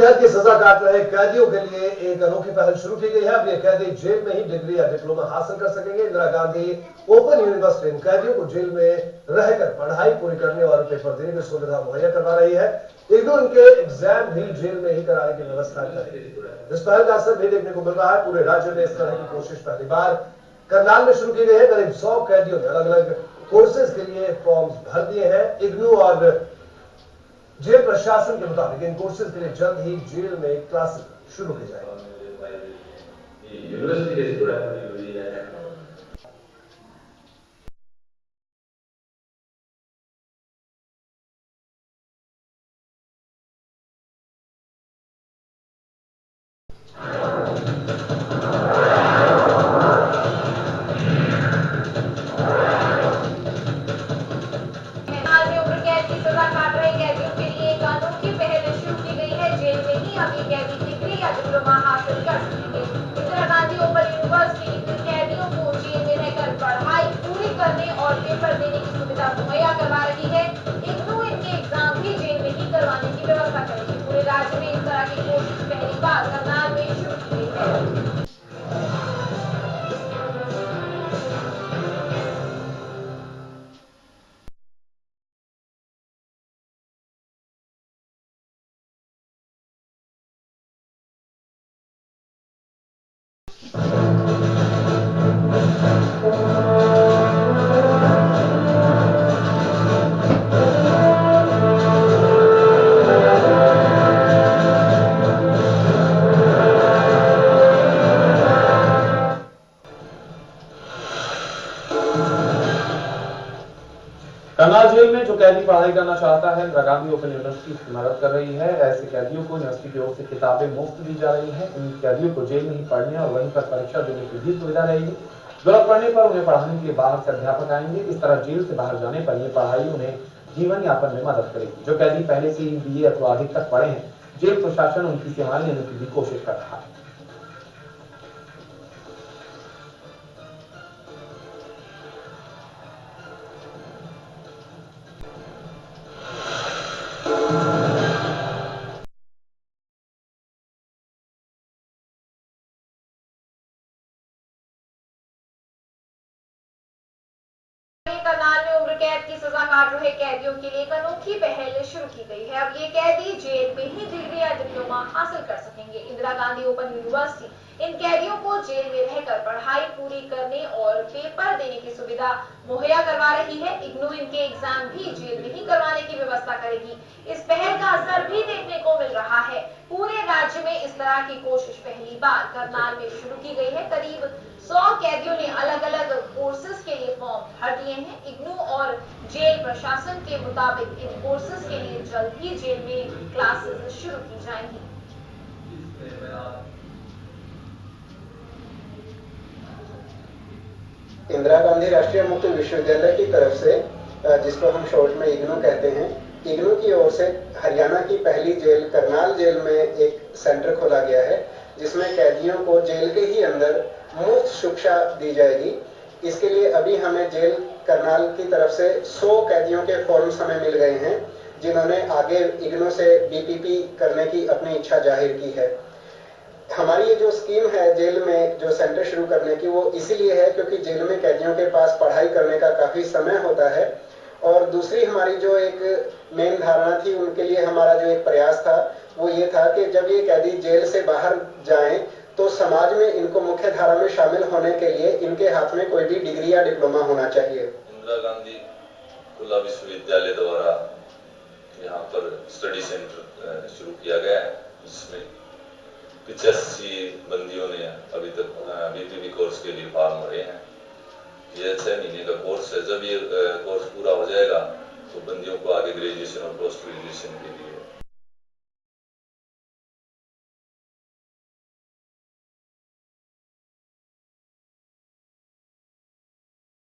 कैद की सजा काट रहे कैदियों के लिए एक अनोखी पहल शुरू की गई है। अब ये कैदी जेल में ही डिग्री या डिप्लोमा हासिल कर सकेंगे। इंदिरा गांधी ओपन यूनिवर्सिटी इन कैदियों को जेल में रहकर पढ़ाई पूरी करने और पेपर देने की सुविधा मुहैया करवा रही है। इग्नू इनके एग्जाम भी जेल में ही कराने की व्यवस्था करेगी। इस पहल का असर भी देखने को मिल रहा है। पूरे राज्य में इस तरह की कोशिश पहली बार करनाल में शुरू की गई है। करीब 100 कैदियों ने अलग अलग कोर्सेज के लिए फॉर्म्स भर दिए हैं। इग्नू और जेल प्रशासन के मुताबिक इन कोर्सेज के लिए जल्द ही जेल में क्लासेस शुरू की जाएगी। डिप्लोमा हासिल कर सकेंगे। इंदिरा गांधी ओपन यूनिवर्सिटी इन कैदियों को जेल में रहकर पढ़ाई पूरी करने और पेपर देने की सुविधा मुहैया करवा रही है। इग्नू इनके एग्जाम भी जेल में ही करवाने की व्यवस्था करेगी। पूरे राज्य में इस तरह की कोशिश पहली बार करनाल में शुरू की गई है। करनाल जेल में जो कैदी पढ़ाई करना चाहता है, इंदिरा गांधी ओपन यूनिवर्सिटी उसकी मदद कर रही है। ऐसे कैदियों को यूनिवर्सिटी की ओर से किताबें मुफ्त दी जा रही हैं। इन कैदियों को जेल में ही पढ़ने और वहीं पर परीक्षा देने की भी सुविधा रहेगी। जरूरत पड़ने पर उन्हें पढ़ाने के लिए बाहर से अध्यापक आएंगे। इस तरह जेल से बाहर जाने पर यह पढ़ाई उन्हें जीवन यापन में मदद करेगी। जो कैदी पहले से ही BA अथवा अधिक तक पढ़े हैं, जेल प्रशासन उनकी सेवाएं लेने की भी कोशिश कर रहा है। करनाल में उम्र कैद की सजा काट रहे कैदियों के लिए एक अनोखी पहल शुरू की गई है। अब ये कैदी जेल में ही डिग्री या डिप्लोमा हासिल कर सकेंगे। इंदिरा गांधी ओपन यूनिवर्सिटी इन कैदियों को जेल में रहकर पढ़ाई पूरी करने और पेपर देने की सुविधा मुहैया करवा रही है। इग्नू इनके एग्जाम भी जेल में ही करवाने की व्यवस्था करेगी। इस पहल का असर भी देखने को मिल रहा है। पूरे राज्य में इस तरह की कोशिश पहली बार करनाल में शुरू की गई है। करीब 100 कैदियों ने अलग अलग कोर्सेज के लिए फॉर्म भर दिए हैं। इग्नू और जेल प्रशासन के मुताबिक इन कोर्सेज के लिए जल्द ही जेल में क्लासेस शुरू की जाएंगी। इंदिरा गांधी राष्ट्रीय मुक्त विश्वविद्यालय की तरफ से, जिसको हम शॉर्ट में इग्नू कहते हैं, इग्नू की ओर से हरियाणा की पहली जेल करनाल जेल में एक सेंटर खोला गया है, जिसमें कैदियों को जेल के ही अंदर मुफ्त शिक्षा दी जाएगी। इसके लिए अभी हमें जेल करनाल की तरफ से 100 कैदियों के फॉर्म्स हमें मिल गए हैं, जिन्होंने आगे इग्नू से BPP करने की अपनी इच्छा जाहिर की है। हमारी ये जो स्कीम है जेल में जो सेंटर शुरू करने की, वो इसीलिए है क्योंकि जेल में कैदियों के पास पढ़ाई करने का काफी समय होता है। और दूसरी हमारी जो एक मेन धारणा थी, उनके लिए हमारा जो एक प्रयास था वो ये था कि जब ये कैदी जेल से बाहर जाएं तो समाज में इनको मुख्य धारा में शामिल होने के लिए इनके हाथ में कोई भी डिग्री या डिप्लोमा होना चाहिए। इंदिरा गांधी खुला विश्वविद्यालय द्वारा यहाँ पर स्टडी सेंटर शुरू किया गया है, जिसमें 85 बंदियों ने अभी तक BPP कोर्स के लिए फॉर्म भरे हैं। ये 6 महीने का कोर्स है। जब ये कोर्स पूरा हो जाएगा तो बंदियों को आगे ग्रेजुएशन और पोस्ट ग्रेजुएशन के लिए